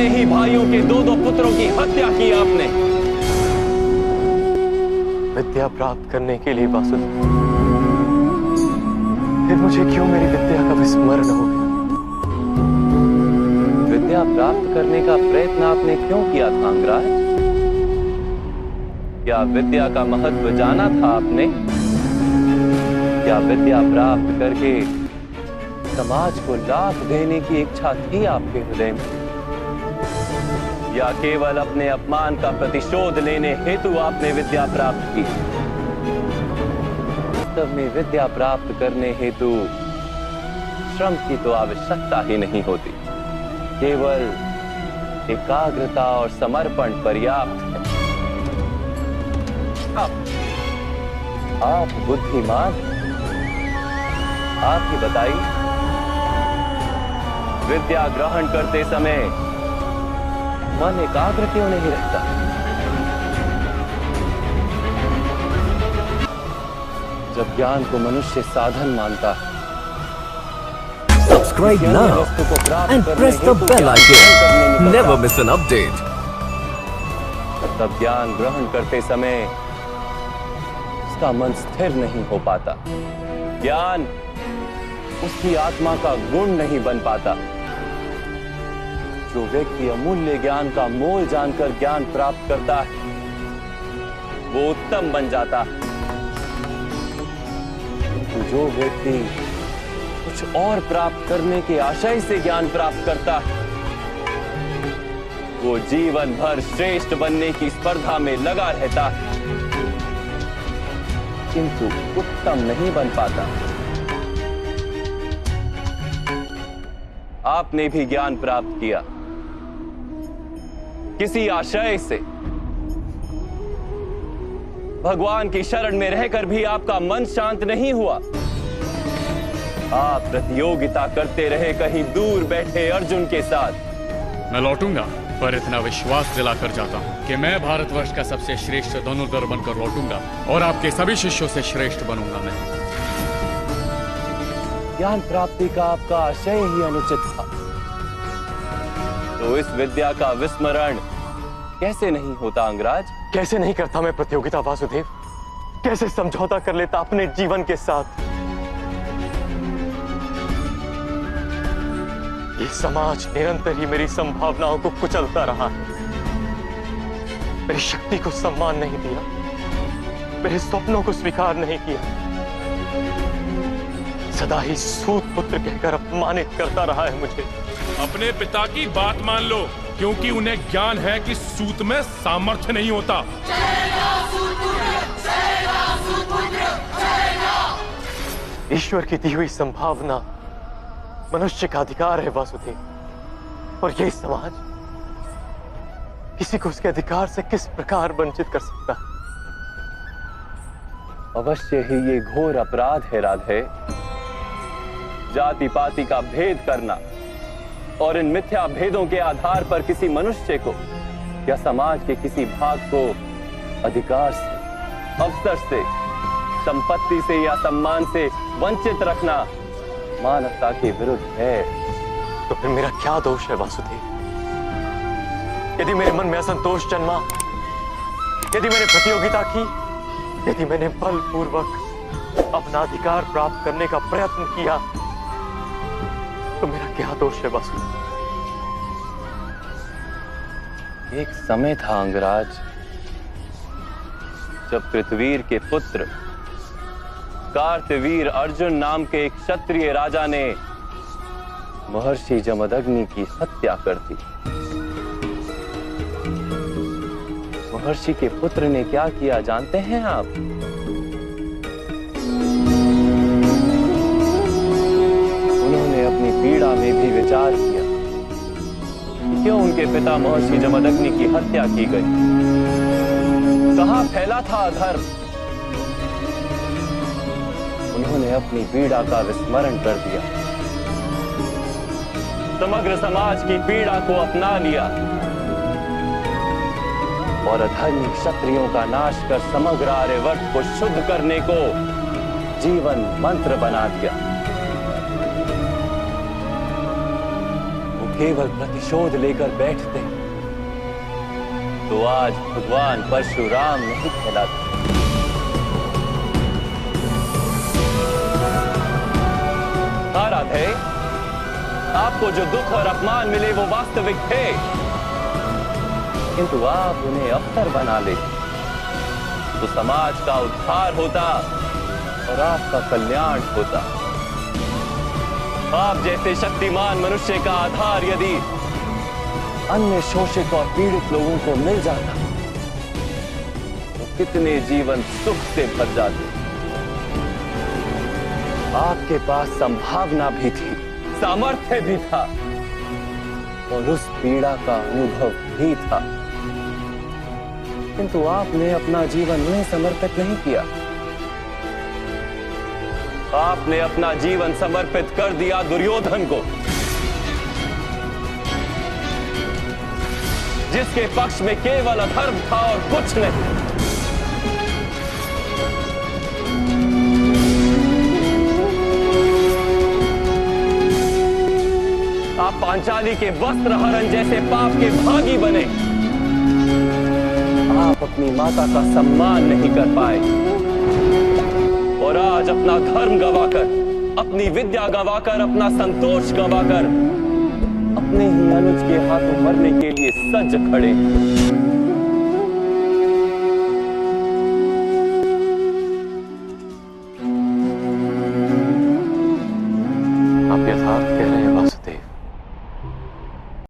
अपने ही भाइयों के दो दो पुत्रों की हत्या की आपने। विद्या प्राप्त करने के लिए वासुदेव, फिर मुझे क्यों मेरी विद्या का विस्मरण हो गया? विद्या प्राप्त करने का प्रयत्न आपने क्यों किया था अंगराज? क्या विद्या का महत्व जाना था आपने? क्या विद्या प्राप्त करके समाज को लाभ देने की इच्छा थी आपके हृदय में? या केवल अपने अपमान का प्रतिशोध लेने हेतु आपने विद्या प्राप्त की? वास्तव में विद्या प्राप्त करने हेतु श्रम की तो आवश्यकता ही नहीं होती, केवल एकाग्रता और समर्पण पर्याप्त है। आप बुद्धिमान, आप ही बताइए, विद्या ग्रहण करते समय मन एकाग्र क्यों नहीं रहता? जब ज्ञान को मनुष्य साधन मानता है, Subscribe now and press the bell icon. Never miss an update. तब ज्ञान ग्रहण करते समय उसका मन स्थिर नहीं हो पाता, ज्ञान उसकी आत्मा का गुण नहीं बन पाता। जो व्यक्ति अमूल्य ज्ञान का मोल जानकर ज्ञान प्राप्त करता है, वो उत्तम बन जाता है। किंतु जो व्यक्ति कुछ और प्राप्त करने के आशय से ज्ञान प्राप्त करता है, वो जीवन भर श्रेष्ठ बनने की स्पर्धा में लगा रहता है, किंतु उत्तम नहीं बन पाता। आपने भी ज्ञान प्राप्त किया किसी आशय से, भगवान की शरण में रहकर भी आपका मन शांत नहीं हुआ। आप प्रतियोगिता करते रहे कहीं दूर बैठे अर्जुन के साथ। मैं लौटूंगा, पर इतना विश्वास दिलाकर जाता हूँ कि मैं भारतवर्ष का सबसे श्रेष्ठ धनुर्धर बनकर लौटूंगा और आपके सभी शिष्यों से श्रेष्ठ बनूंगा मैं। ज्ञान प्राप्ति का आपका आशय ही अनुचित था, तो इस विद्या का विस्मरण कैसे नहीं होता अंगराज? कैसे नहीं करता मैं प्रतियोगिता वासुदेव? कैसे समझौता कर लेता अपने जीवन के साथ? ये समाज निरंतर ही मेरी संभावनाओं को कुचलता रहा है, मेरी शक्ति को सम्मान नहीं दिया, मेरे स्वप्नों को स्वीकार नहीं किया, सदा ही सूत पुत्र कहकर अपमानित करता रहा है मुझे। अपने पिता की बात मान लो, क्योंकि उन्हें ज्ञान है कि सूत में सामर्थ्य नहीं होता। ईश्वर की दी हुई संभावना मनुष्य का अधिकार है वासुदेव, और यही समाज किसी को उसके अधिकार से किस प्रकार वंचित कर सकता है? अवश्य ही ये घोर अपराध है राधे, जाति पाति का भेद करना और इन मिथ्या भेदों के आधार पर किसी मनुष्य को या समाज के किसी भाग को अधिकार से, अवसर से, संपत्ति से या सम्मान से वंचित रखना मानवता के विरुद्ध है। तो फिर मेरा क्या दोष है वासुदेव? यदि मेरे मन में असंतोष जन्मा, यदि मैंने प्रतियोगिता की, यदि मैंने बलपूर्वक अपना अधिकार प्राप्त करने का प्रयत्न किया, तो मेरा क्या दोष है वासुदेव? एक समय था अंगराज, जब पृथ्वीर के पुत्र कार्तवीर अर्जुन नाम के एक क्षत्रिय राजा ने महर्षि जमदग्नि की हत्या कर दी। महर्षि के पुत्र ने क्या किया जानते हैं आप? उन्होंने अपनी पीड़ा में भी विचार किया कि क्यों उनके पिता महर्षि जमदग्नि की हत्या की गई। कहां फैला था अधर्म? उन्होंने अपनी पीड़ा का विस्मरण कर दिया, समग्र समाज की पीड़ा को अपना लिया और अधर्मी क्षत्रियों का नाश कर समग्र आर्यवर्त को शुद्ध करने को जीवन मंत्र बना दिया। वो केवल प्रतिशोध लेकर बैठते तो आज भगवान परशुराम नहीं कहलाते। राधे, आपको जो दुख और अपमान मिले वो वास्तविक थे, किंतु आप उन्हें अवसर बना ले तो समाज का उद्धार होता और आपका कल्याण होता। आप जैसे शक्तिमान मनुष्य का आधार यदि अन्य शोषित और पीड़ित लोगों को मिल जाता तो कितने जीवन सुख से भर जाते। आपके पास संभावना भी थी, सामर्थ्य भी था और उस पीड़ा का अनुभव भी था, किंतु आपने अपना जीवन उन्हें समर्पित नहीं किया। आपने अपना जीवन समर्पित कर दिया दुर्योधन को, जिसके पक्ष में केवल अधर्म था और कुछ नहीं। आप पांचाली के वस्त्र हरण जैसे पाप के भागी बने। आप अपनी माता का सम्मान नहीं कर पाए और आज अपना धर्म गवाकर, अपनी विद्या गवाकर, अपना संतोष गवाकर अपने ही अनुज के हाथों मरने के लिए सज्ज खड़े।